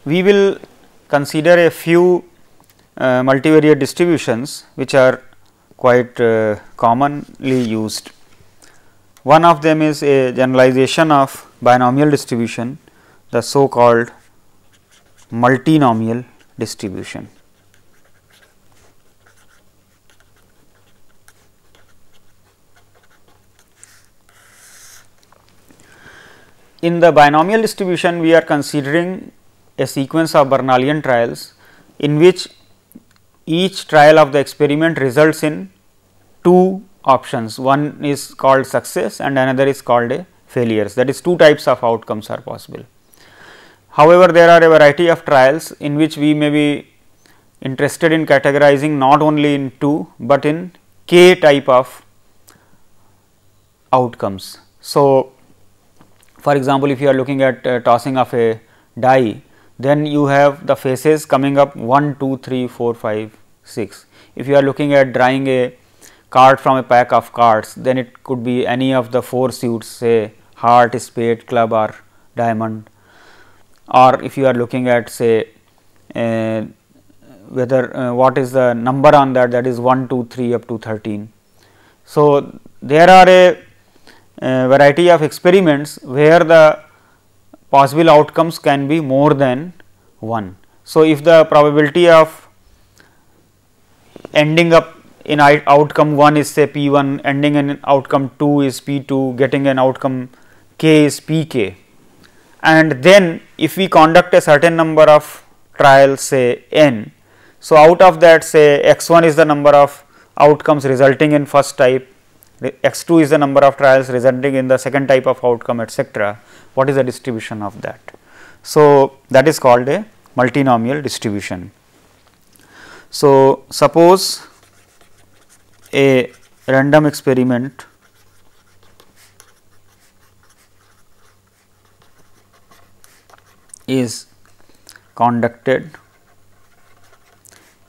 we will consider a few multivariate distributions which are quite commonly used. One of them is a generalization of binomial distribution, the so called multinomial distribution. In the binomial distribution, we are considering a sequence of Bernalian trials in which each trial of the experiment results in two options. One is called success and another is called a failures, that is two types of outcomes are possible. However, there are a variety of trials in which we may be interested in categorizing not only in two, but in k type of outcomes. So, for example, if you are looking at tossing of a die, then you have the faces coming up 1, 2, 3, 4, 5, 6. If you are looking at drawing a card from a pack of cards, then it could be any of the 4 suits, say heart, spade, club or diamond, or if you are looking at say whether what is the number on that, that is 1, 2, 3 up to 13. So, there are a variety of experiments where the possible outcomes can be more than 1. So, if the probability of ending up in outcome 1 is say P 1, ending in outcome 2 is P 2, getting an outcome k is P k, and then if we conduct a certain number of trials say n. So, out of that say x 1 is the number of outcomes resulting in first type, x 2 is the number of trials resulting in the second type of outcome, etc. What is the distribution of that? So, that is called a multinomial distribution. So, suppose a random experiment is conducted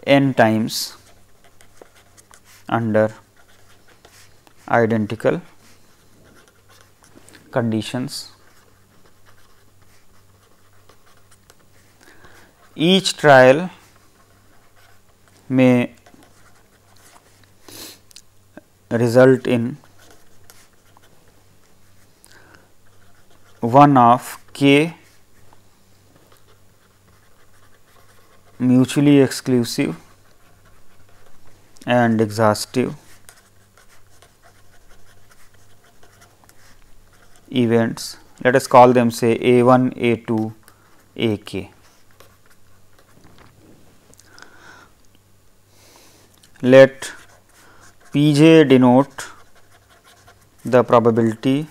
n times under identical conditions. Each trial may result in one of k mutually exclusive and exhaustive events. Let us call them say A 1, A 2, A k. Let P j denote the probability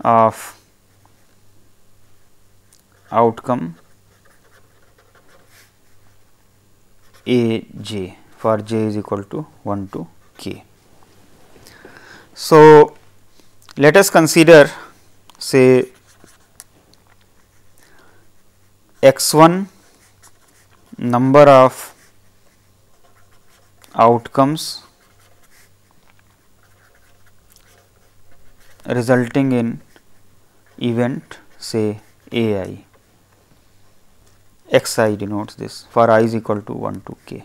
of outcome A j for j is equal to 1 to k. So, let us consider say x 1 number of outcomes resulting in event say A I, x I denotes this for I is equal to 1 to k.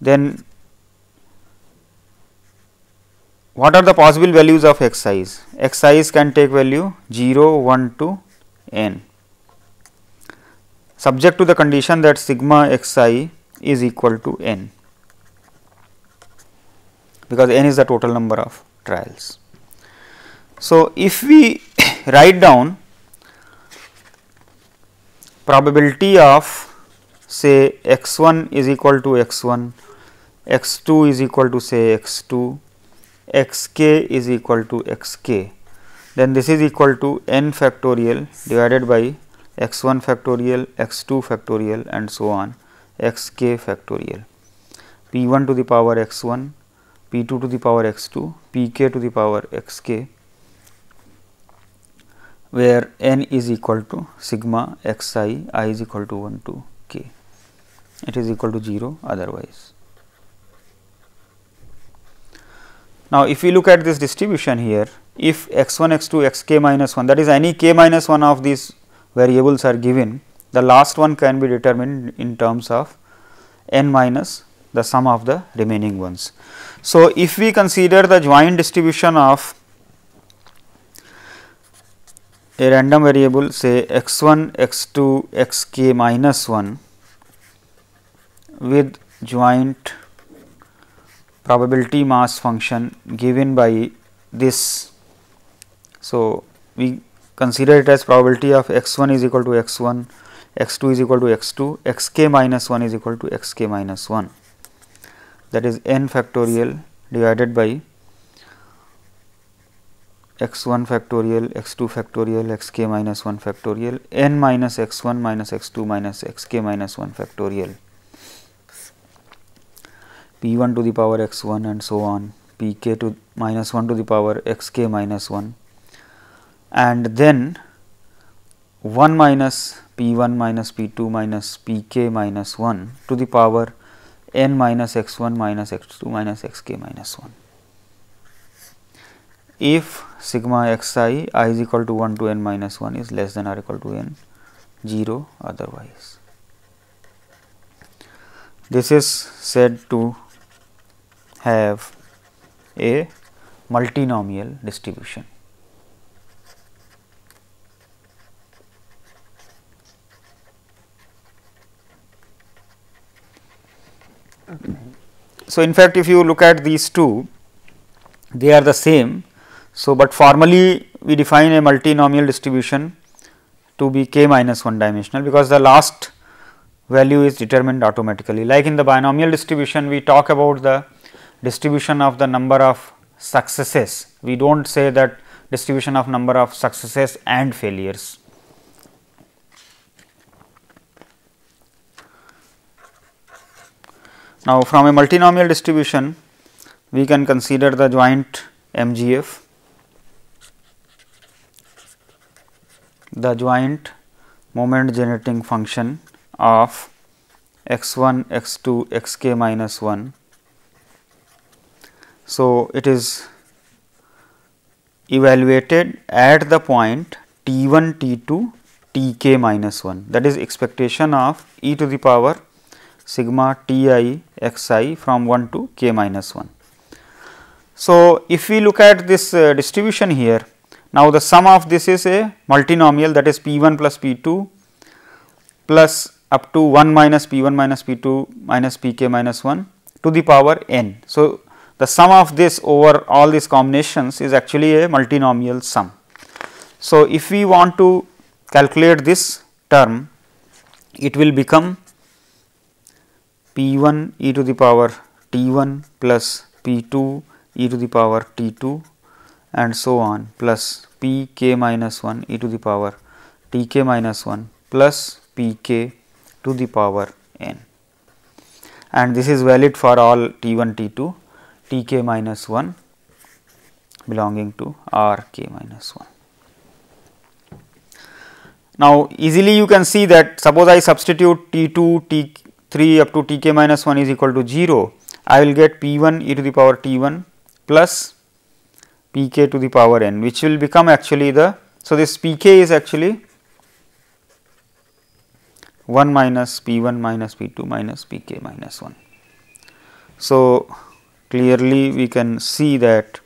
Then what are the possible values of x i's? X i's can take value 0, 1 to n, subject to the condition that sigma x I is equal to n, because n is the total number of trials. So, if we write down probability of say x 1 is equal to x 1, x 2 is equal to say x 2, x k is equal to x k, then this is equal to n factorial divided by x 1 factorial, x 2 factorial and so on x k factorial, p 1 to the power x 1, p 2 to the power x 2, p k to the power x k, where n is equal to sigma x I is equal to 1 to k, it is equal to 0 otherwise. Now, if we look at this distribution here, if x 1, x 2, x k minus 1, that is any k minus 1 of these variables are given, the last one can be determined in terms of n minus the sum of the remaining ones. So, if we consider the joint distribution of a random variable, say x 1, x 2, x k minus 1 with joint probability mass function given by this. So, we consider it as probability of x 1 is equal to x 1, x 2 is equal to x 2, x k minus 1 is equal to x k minus 1, that is n factorial divided by x 1 factorial, x 2 factorial, x k minus 1 factorial, n minus x 1 minus x 2 minus x k minus 1 factorial, p 1 to the power x 1 and so on, p k to minus 1 to the power x k minus 1, and then 1 minus p 1 minus p 2 minus p k minus 1 to the power n minus x 1 minus x 2 minus x k minus 1. If sigma x I is equal to 1 to n minus 1 is less than or equal to n 0 otherwise. This is said to have a multinomial distribution. So, in fact, if you look at these two, they are the same. So, but formally we define a multinomial distribution to be k minus 1 dimensional, because the last value is determined automatically. Like in the binomial distribution, we talk about the distribution of the number of successes. We do not say that distribution of number of successes and failures. Now, from a multinomial distribution, we can consider the joint MGF, the joint moment generating function of x 1, x 2, x k minus 1. So, it is evaluated at the point t 1, t 2, t k minus 1, that is expectation of e to the power sigma t I x I from 1 to k minus 1. So, if we look at this distribution here, now the sum of this is a multinomial, that is p 1 plus p 2 plus up to 1 minus p 1 minus p 2 minus p k minus 1 to the power n. So, the sum of this over all these combinations is actually a multinomial sum. So, if we want to calculate this term, it will become p 1 e to the power t 1 plus p 2 e to the power t 2 and so on, plus p k minus 1 e to the power t k minus 1 plus p k to the power n, and this is valid for all t 1 t 2 t k minus 1 belonging to r k minus 1. Now, easily you can see that suppose I substitute t 2 t 3 up to t k minus 1 is equal to 0, I will get p 1 e to the power t 1 plus p k to the power n, which will become actually the. So, this p k is actually 1 minus p 1 minus p 2 minus p k minus 1. So, clearly we can see that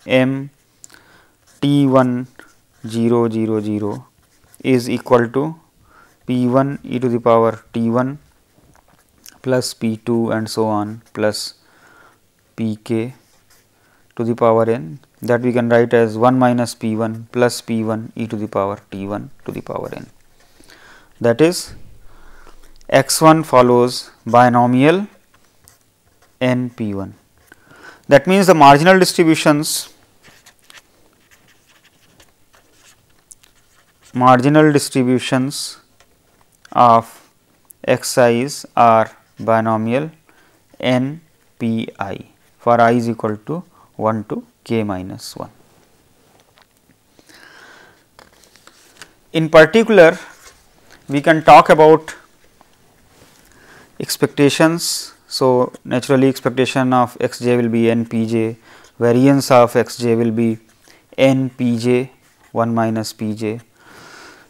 m t 1 0 0 0 is equal to p 1 e to the power t 1 plus p 2 and so on plus p k to the power n, that we can write as 1 minus p 1 plus p 1 e to the power t 1 to the power n. That is, x 1 follows binomial n p 1. That means, the marginal distributions of x i's are binomial n p I for I is equal to 1 to k minus 1. In particular, we can talk about expectations. So, naturally expectation of x j will be n p j, variance of x j will be n p j 1 minus p j.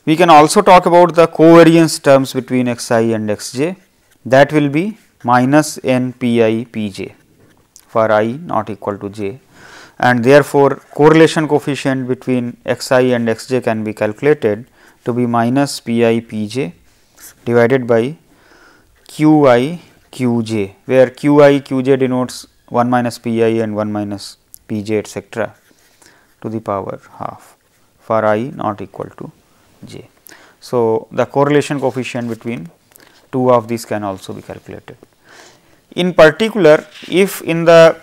We can also talk about the covariance terms between xi and xj, that will be minus n pi pj for I not equal to j, and therefore, correlation coefficient between xi and xj can be calculated to be minus pi pj divided by qi qj, where qi qj denotes 1 minus pi and 1 minus pj etcetera to the power half for I not equal to j. So, the correlation coefficient between two of these can also be calculated. In particular, if in the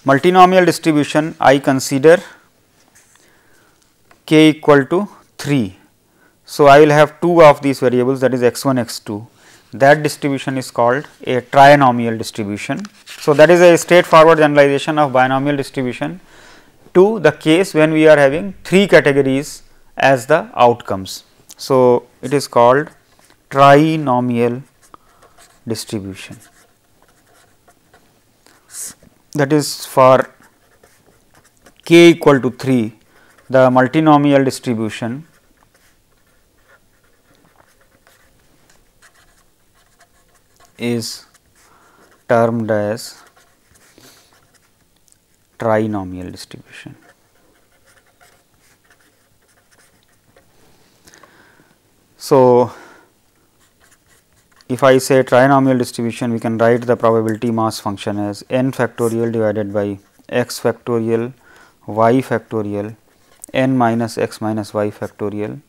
multinomial distribution I consider k equal to 3. So, I will have two of these variables, that is x 1 x 2, that distribution is called a trinomial distribution. So, that is a straightforward generalization of binomial distribution to the case when we are having 3 categories as the outcomes. So, it is called trinomial distribution, that is for k equal to 3, the multinomial distribution is termed as trinomial distribution. So, if I say trinomial distribution, we can write the probability mass function as n factorial divided by x factorial y factorial n minus x minus y factorial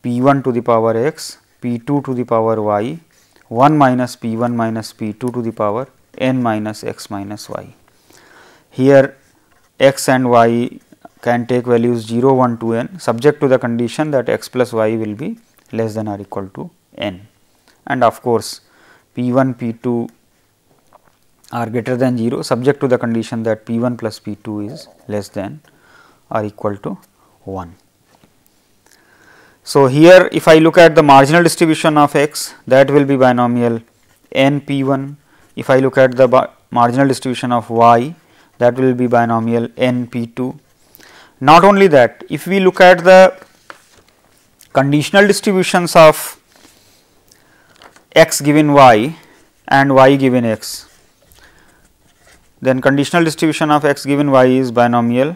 p 1 to the power x, p 2 to the power y, 1 minus p 1 minus p 2 to the power n minus x minus y. Here x and y can take values 0, 1 to n, subject to the condition that x plus y will be less than or equal to n, and of course, p 1 p 2 are greater than 0, subject to the condition that p 1 plus p 2 is less than or equal to 1. So, here if I look at the marginal distribution of x, that will be binomial n p 1. If I look at the marginal distribution of y, that will be binomial n p 2. Not only that, if we look at the conditional distributions of x given y and y given x, then conditional distribution of x given y is binomial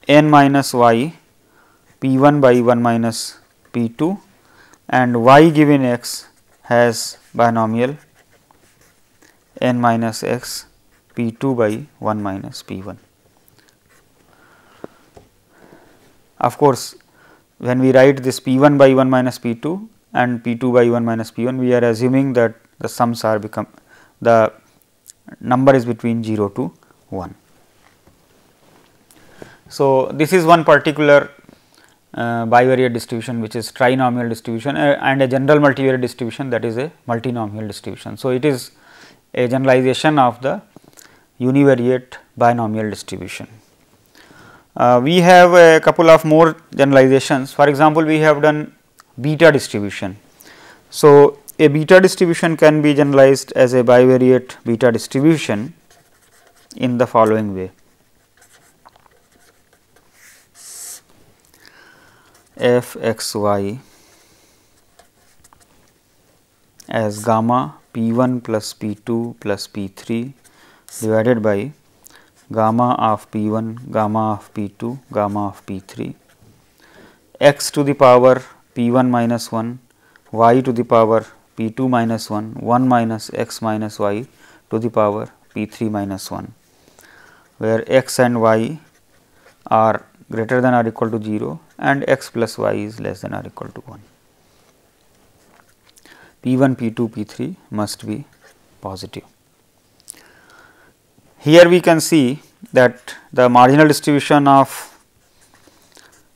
n minus y p 1 by 1 minus p 2, and y given x has binomial n minus x p 2 by 1 minus p 1. Of course, when we write this p 1 by 1 minus p 2 and p 2 by 1 minus p 1, we are assuming that the sums are the number is between 0 to 1. So, this is one particular bivariate distribution, which is trinomial distribution, and a general multivariate distribution, that is a multinomial distribution. So, it is a generalization of the univariate binomial distribution. We have a couple of more generalizations. For example, we have done beta distribution. So, a beta distribution can be generalized as a bivariate beta distribution in the following way. F x y as gamma p 1 plus p 2 plus p 3 divided by gamma of p 1, gamma of p 2, gamma of p 3, x to the power p 1 minus 1, y to the power p 2 minus 1, 1 minus x minus y to the power p 3 minus 1, where x and y are greater than or equal to 0 and x plus y is less than or equal to 1. P 1, P 2, P 3 must be positive. Here we can see that the marginal distribution of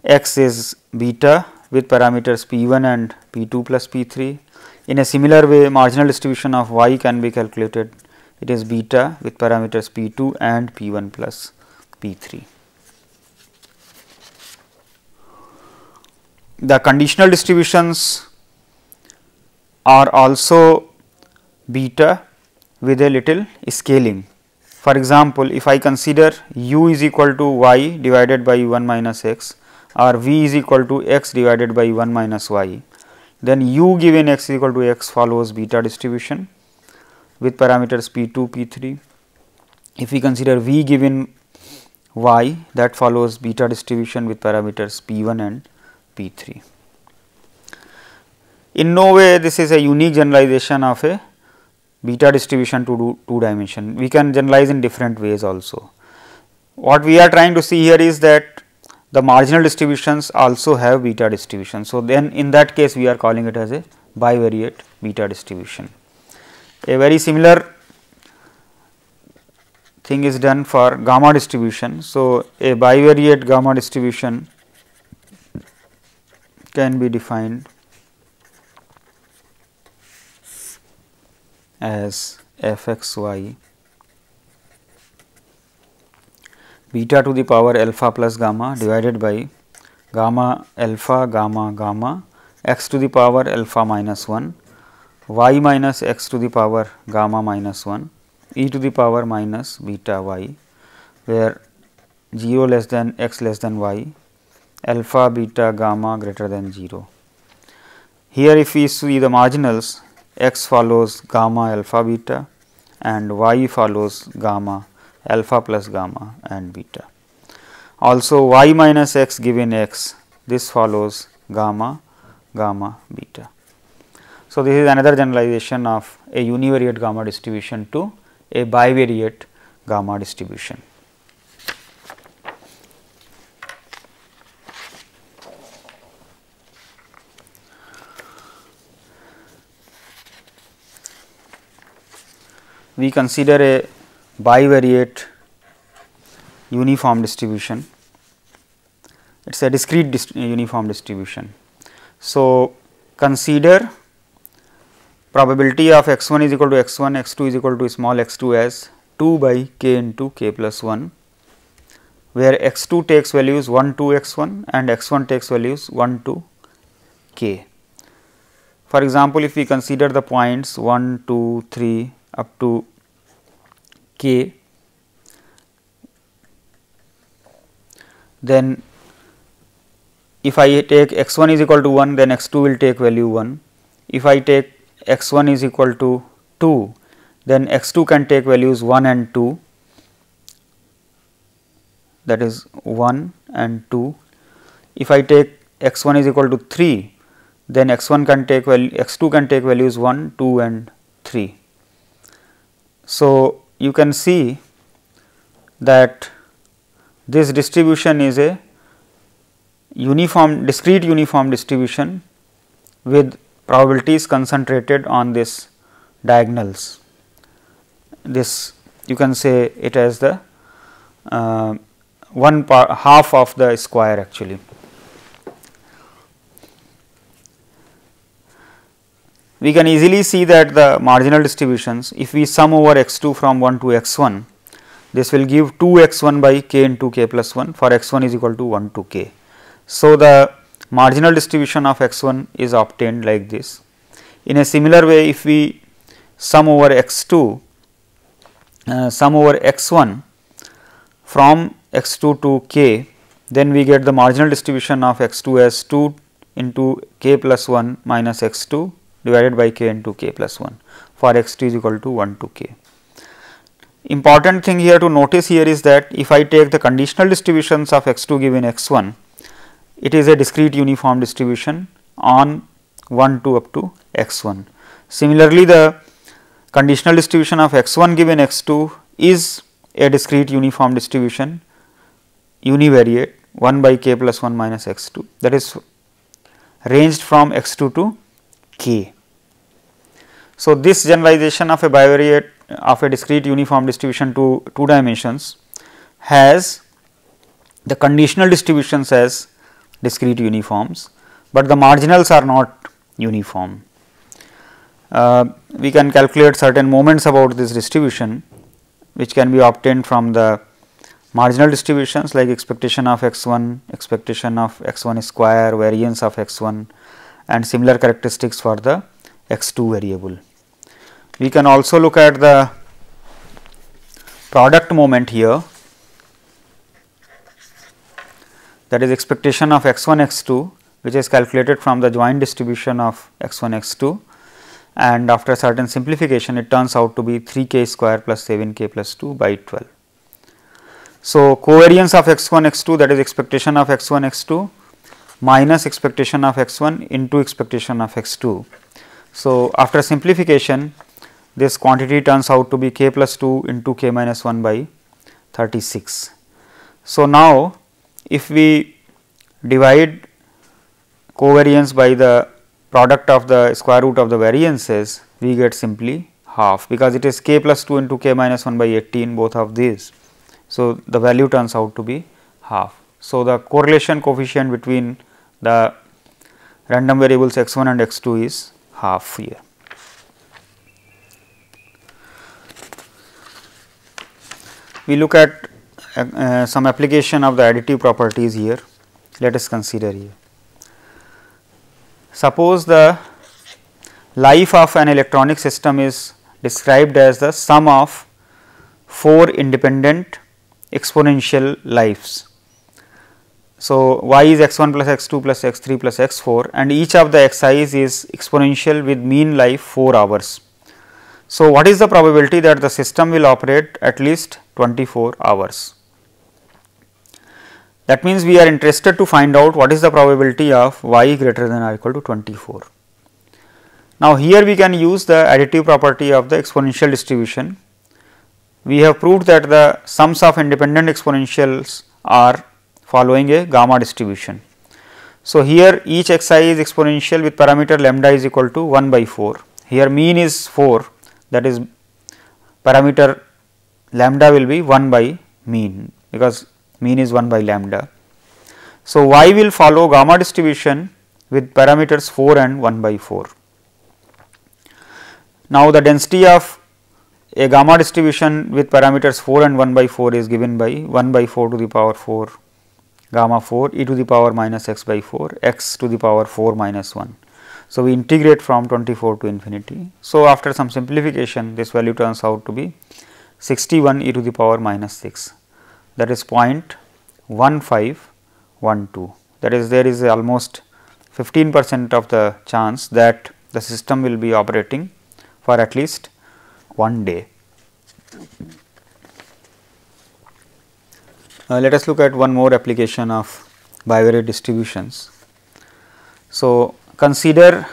x is beta with parameters p 1 and p 2 plus p 3. In a similar way, marginal distribution of y can be calculated. It is beta with parameters p 2 and p 1 plus p 3. The conditional distributions are also beta with a little scaling. For example, if I consider u is equal to y divided by 1 minus x, or v is equal to x divided by 1 minus y, then u given x is equal to x follows beta distribution with parameters p2, p3. If we consider v given y, that follows beta distribution with parameters p1 and p3. In no way this is a unique generalization of a beta distribution to two dimension. We can generalize in different ways also. What we are trying to see here is that the marginal distributions also have beta distribution. So, then in that case we are calling it as a bivariate beta distribution. A very similar thing is done for gamma distribution. So, a bivariate gamma distribution can be defined as f x y beta to the power alpha plus gamma divided by gamma alpha gamma gamma x to the power alpha minus 1 y minus x to the power gamma minus 1 e to the power minus beta y, where 0 less than x less than y, alpha beta gamma greater than 0. Here if we see the marginals, x follows gamma alpha beta and y follows gamma alpha plus gamma and beta. Also y minus x given x, this follows gamma gamma beta. So, this is another generalization of a univariate gamma distribution to a bivariate gamma distribution. We consider a bivariate uniform distribution. It is a discrete uniform distribution. So, consider probability of x 1 is equal to x 1, x 2 is equal to small x 2 as 2 by k into k plus 1, where x 2 takes values 1 to x 1 and x 1 takes values 1 to k. For example, if we consider the points 1, 2, 3 up to k, then if I take x 1 is equal to 1, then x 2 will take value 1. If I take x 1 is equal to 2, then x 2 can take values 1 and 2, that is 1 and 2. If I take x 1 is equal to 3, then x 1 can take value, x 2 can take values 1, 2 and 3. So, you can see that this distribution is a uniform discrete uniform distribution with probabilities concentrated on this diagonals. This you can say it as the half of the square actually. We can easily see that the marginal distributions, if we sum over x 2 from 1 to x 1, this will give 2 x 1 by k into k plus 1 for x 1 is equal to 1 to k. So, the marginal distribution of x 1 is obtained like this. In a similar way, if we sum over x 2, sum over x 1 from x 2 to k, then we get the marginal distribution of x 2 as 2 into k plus 1 minus x 2 divided by k into k plus 1 for x 2 is equal to 1 to k. Important thing here to notice here is that if I take the conditional distributions of x 2 given x 1, it is a discrete uniform distribution on 1 to up to x 1. Similarly, the conditional distribution of x 1 given x 2 is a discrete uniform distribution univariate 1 by k plus 1 minus x 2, that is ranged from x 2 to k. So, this generalization of a bivariate of a discrete uniform distribution to two dimensions has the conditional distributions as discrete uniforms, but the marginals are not uniform. We can calculate certain moments about this distribution, which can be obtained from the marginal distributions like expectation of x 1, expectation of x 1 square, variance of x 1 and similar characteristics for the x 2 variable. We can also look at the product moment here. that is expectation of x 1 x 2, which is calculated from the joint distribution of x 1 x 2, and after certain simplification it turns out to be 3 k square plus 7 k plus 2 by 12. So, covariance of x 1 x 2, that is expectation of x 1 x 2 minus expectation of x 1 into expectation of x 2. So, after simplification this quantity turns out to be k plus 2 into k minus 1 by 36. So, now if we divide covariance by the product of the square root of the variances, we get simply half, because it is k plus 2 into k minus 1 by 18, both of these. So, the value turns out to be half. So, the correlation coefficient between the random variables x 1 and x 2 is half here. We look at some application of the additive properties here. Let us consider here. Suppose the life of an electronic system is described as the sum of 4 independent exponential lives. So, y is x 1 plus x 2 plus x 3 plus x 4, and each of the xi's is exponential with mean life 4 hours. So, what is the probability that the system will operate at least 24 hours? That means, we are interested to find out what is the probability of y greater than or equal to 24. Now, here we can use the additive property of the exponential distribution. We have proved that the sums of independent exponentials are following a gamma distribution. So, here each xi is exponential with parameter lambda is equal to 1 by 4. Here mean is 4, that is parameter lambda will be 1 by mean, because mean is 1 by lambda. So, y will follow gamma distribution with parameters 4 and 1 by 4. Now, the density of a gamma distribution with parameters 4 and 1 by 4 is given by 1 by 4 to the power 4 gamma 4 e to the power minus x by 4 x to the power 4 minus 1. So, we integrate from 24 to infinity. So, after some simplification this value turns out to be 61 e to the power minus 6, that is 0.1512, that is there is almost 15% of the chance that the system will be operating for at least 1 day. Let us look at one more application of bivariate distributions. So, consider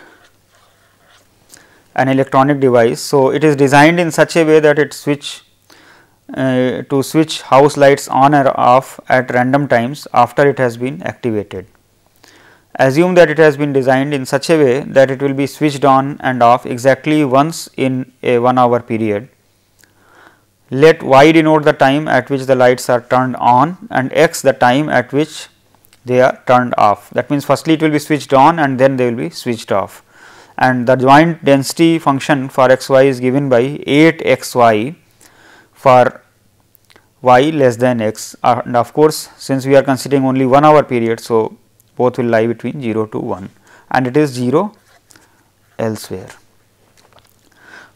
an electronic device. So, it is designed in such a way that it switch house lights on or off at random times after it has been activated. Assume that it has been designed in such a way that it will be switched on and off exactly once in a 1 hour period. Let y denote the time at which the lights are turned on and x the time at which they are turned off. That means, firstly it will be switched on and then they will be switched off, and the joint density function for x y is given by 8 x y for y less than x, and of course, since we are considering only 1 hour period. So, both will lie between 0 to 1 and it is 0 elsewhere.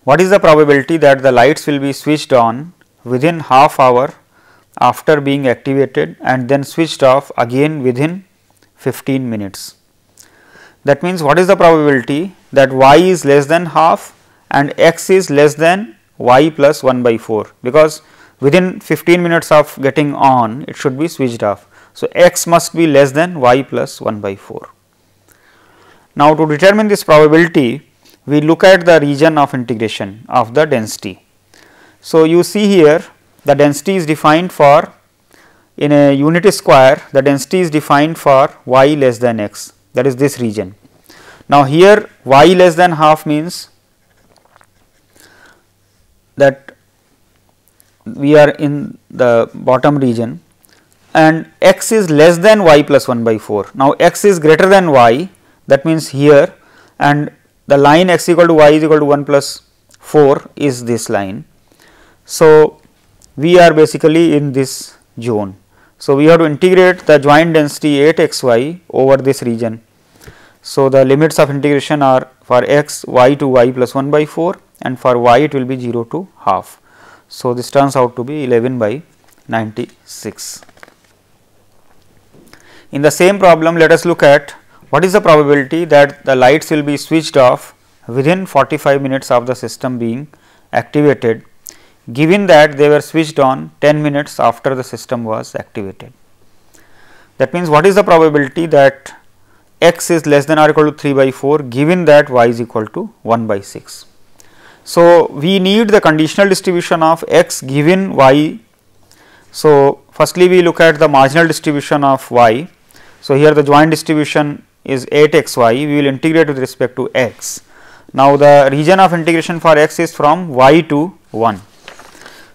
What is the probability that the lights will be switched on within half hour after being activated and then switched off again within 15 minutes? That means, what is the probability that y is less than half and x is less than y plus 1 by 4, because within 15 minutes of getting on it should be switched off. So, x must be less than y plus 1 by 4. Now, to determine this probability, we look at the region of integration of the density. So, you see here the density is defined for, in a unit square, the density is defined for y less than x, that is this region. Now, here y less than half means that we are in the bottom region, and x is less than y plus 1 by 4. Now, x is greater than y, that means here, and the line x equal to y is equal to 1 plus 4 is this line. So, we are basically in this zone. So, we have to integrate the joint density 8 x y over this region. So, the limits of integration are for x y to y plus 1 by 4, and for y it will be 0 to half. So, this turns out to be 11 by 96. In the same problem, let us look at what is the probability that the lights will be switched off within 45 minutes of the system being activated, given that they were switched on 10 minutes after the system was activated. That means, what is the probability that x is less than or equal to 3 by 4, given that y is equal to 1 by 6. So, we need the conditional distribution of x given y. So, firstly we look at the marginal distribution of y. So, here the joint distribution is 8 x y, we will integrate with respect to x. Now, the region of integration for x is from y to 1.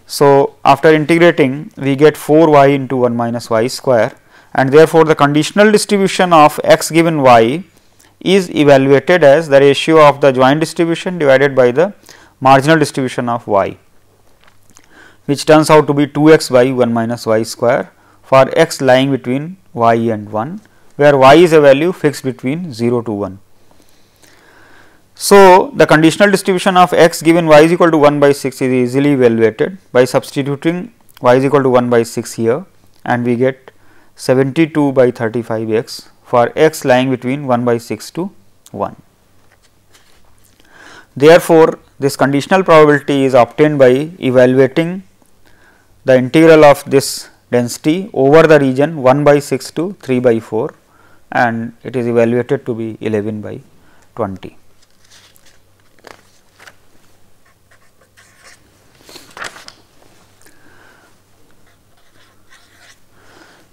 So, after integrating we get 4 y into 1 minus y square, and therefore, the conditional distribution of x given y is evaluated as the ratio of the joint distribution divided by the marginal distribution of y, which turns out to be 2 x by 1 minus y square for x lying between y and 1, where y is a value fixed between 0 to 1. So, the conditional distribution of x given y is equal to 1 by 6 is easily evaluated by substituting y is equal to 1 by 6 here, and we get 72 by 35 x for x lying between 1 by 6 to 1. Therefore, this conditional probability is obtained by evaluating the integral of this density over the region 1 by 6 to 3 by 4, and it is evaluated to be 11 by 20.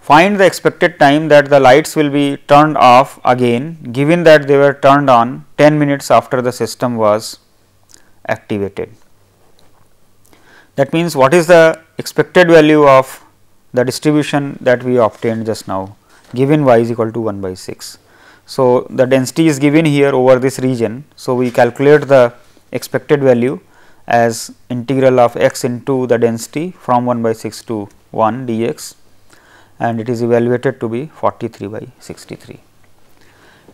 Find the expected time that the lights will be turned off again, given that they were turned on 10 minutes after the system was activated. That means, what is the expected value of the distribution that we obtained just now, given y is equal to 1 by 6. So, the density is given here over this region. So, we calculate the expected value as integral of x into the density from 1 by 6 to 1 dx, and it is evaluated to be 43 by 63.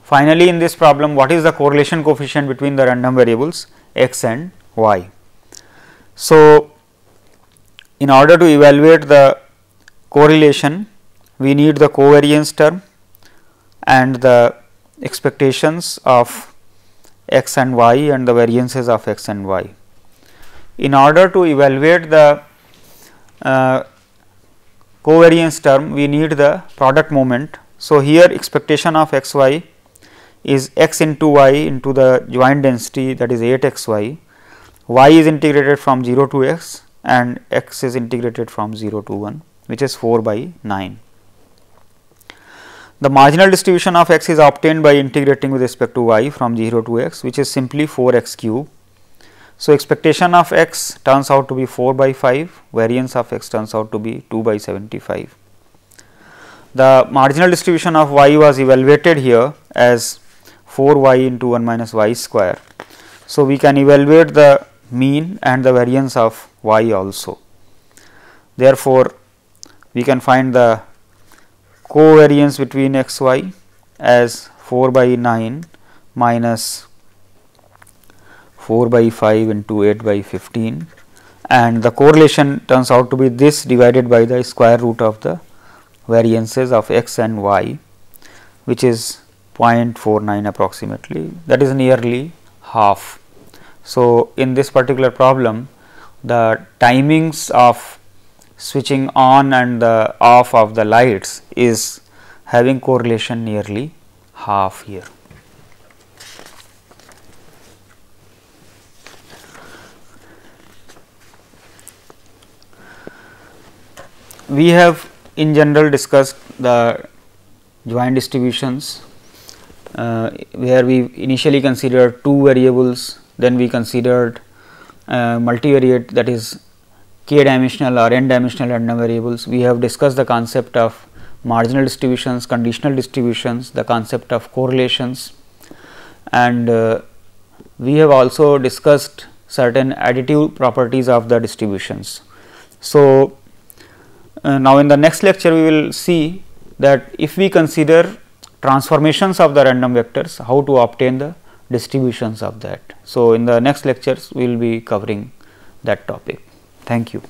Finally, in this problem, what is the correlation coefficient between the random variables x and y? So, in order to evaluate the correlation, we need the covariance term and the expectations of x and y and the variances of x and y. In order to evaluate the covariance term, we need the product moment. So, here expectation of x y is x into y into the joint density, that is 8 x y. Y is integrated from 0 to x and x is integrated from 0 to 1, which is 4 by 9. The marginal distribution of x is obtained by integrating with respect to y from 0 to x, which is simply 4 x cube. So, expectation of x turns out to be 4 by 5, variance of x turns out to be 2 by 75. The marginal distribution of y was evaluated here as 4 y into 1 minus y square. So, we can evaluate the mean and the variance of y also. Therefore, we can find the covariance between x y as 4 by 9 minus 4 by 5 into 8 by 15, and the correlation turns out to be this divided by the square root of the variances of x and y, which is 0.49 approximately, that is nearly half. So, in this particular problem, the timings of switching on and the off of the lights is having correlation nearly half here. We have in general discussed the joint distributions, where we initially considered 2 variables, then we considered multivariate, that is k dimensional or n dimensional random variables. We have discussed the concept of marginal distributions, conditional distributions, the concept of correlations, and we have also discussed certain additive properties of the distributions. So, now in the next lecture we will see that if we consider transformations of the random vectors, how to obtain the distributions of that. So, in the next lectures we will be covering that topic. Thank you.